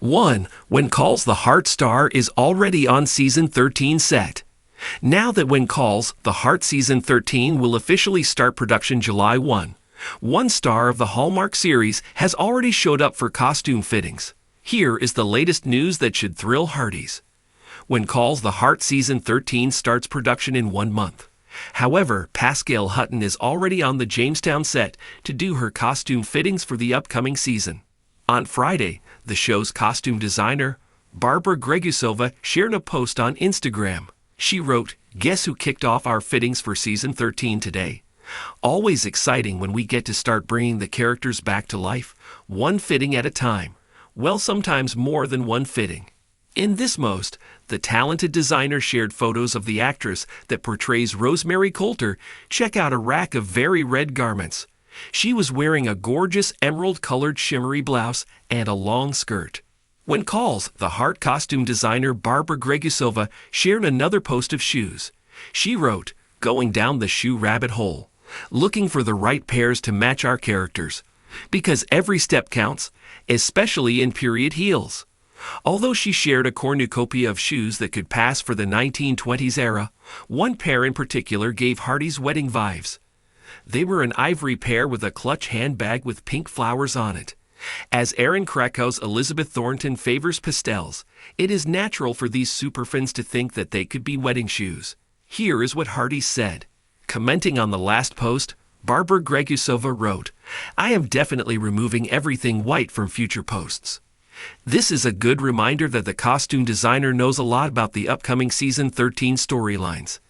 1. When Calls the Heart Star is already on Season 13 set. Now that When Calls the Heart Season 13 will officially start production July 1, one star of the Hallmark series has already showed up for costume fittings. Here is the latest news that should thrill hearties. When Calls the Heart Season 13 starts production in 1 month. However, Pascale Hutton is already on the Jamestown set to do her costume fittings for the upcoming season. On Friday, the show's costume designer, Barbara Gregusova, shared a post on Instagram. She wrote, "Guess who kicked off our fittings for Season 13 today? Always exciting when we get to start bringing the characters back to life, one fitting at a time. Well, sometimes more than one fitting." In this post, the talented designer shared photos of the actress that portrays Rosemary Coulter. Check out a rack of very red garments. She was wearing a gorgeous emerald-colored shimmery blouse and a long skirt. When Calls the Heart costume designer Barbara Gregusova shared another post of shoes. She wrote, "Going down the shoe rabbit hole, looking for the right pairs to match our characters, because every step counts, especially in period heels." Although she shared a cornucopia of shoes that could pass for the 1920s era, one pair in particular gave Hardy's wedding vibes. They were an ivory pair with a clutch handbag with pink flowers on it. As Aaron Krakow's Elizabeth Thornton favors pastels, it is natural for these superfans to think that they could be wedding shoes. Here is what Hardy said. Commenting on the last post, Barbara Gregusova wrote, "I am definitely removing everything white from future posts. This is a good reminder that the costume designer knows a lot about the upcoming Season 13 storylines.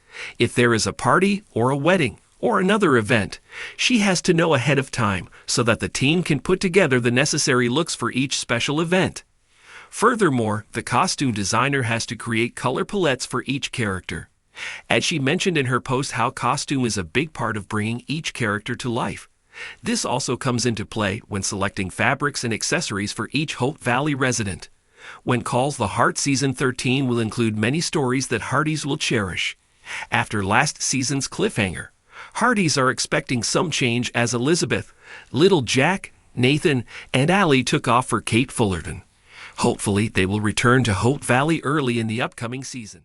If there is a party or a wedding or another event, she has to know ahead of time so that the team can put together the necessary looks for each special event. Furthermore, the costume designer has to create color palettes for each character." As she mentioned in her post how costume is a big part of bringing each character to life. This also comes into play when selecting fabrics and accessories for each Hope Valley resident. When Calls the Heart Season 13 will include many stories that Hardys will cherish. After last season's cliffhanger, Hardys are expecting some change as Elizabeth, little Jack, Nathan, and Allie took off for Kate Fullerton. Hopefully, they will return to Hope Valley early in the upcoming season.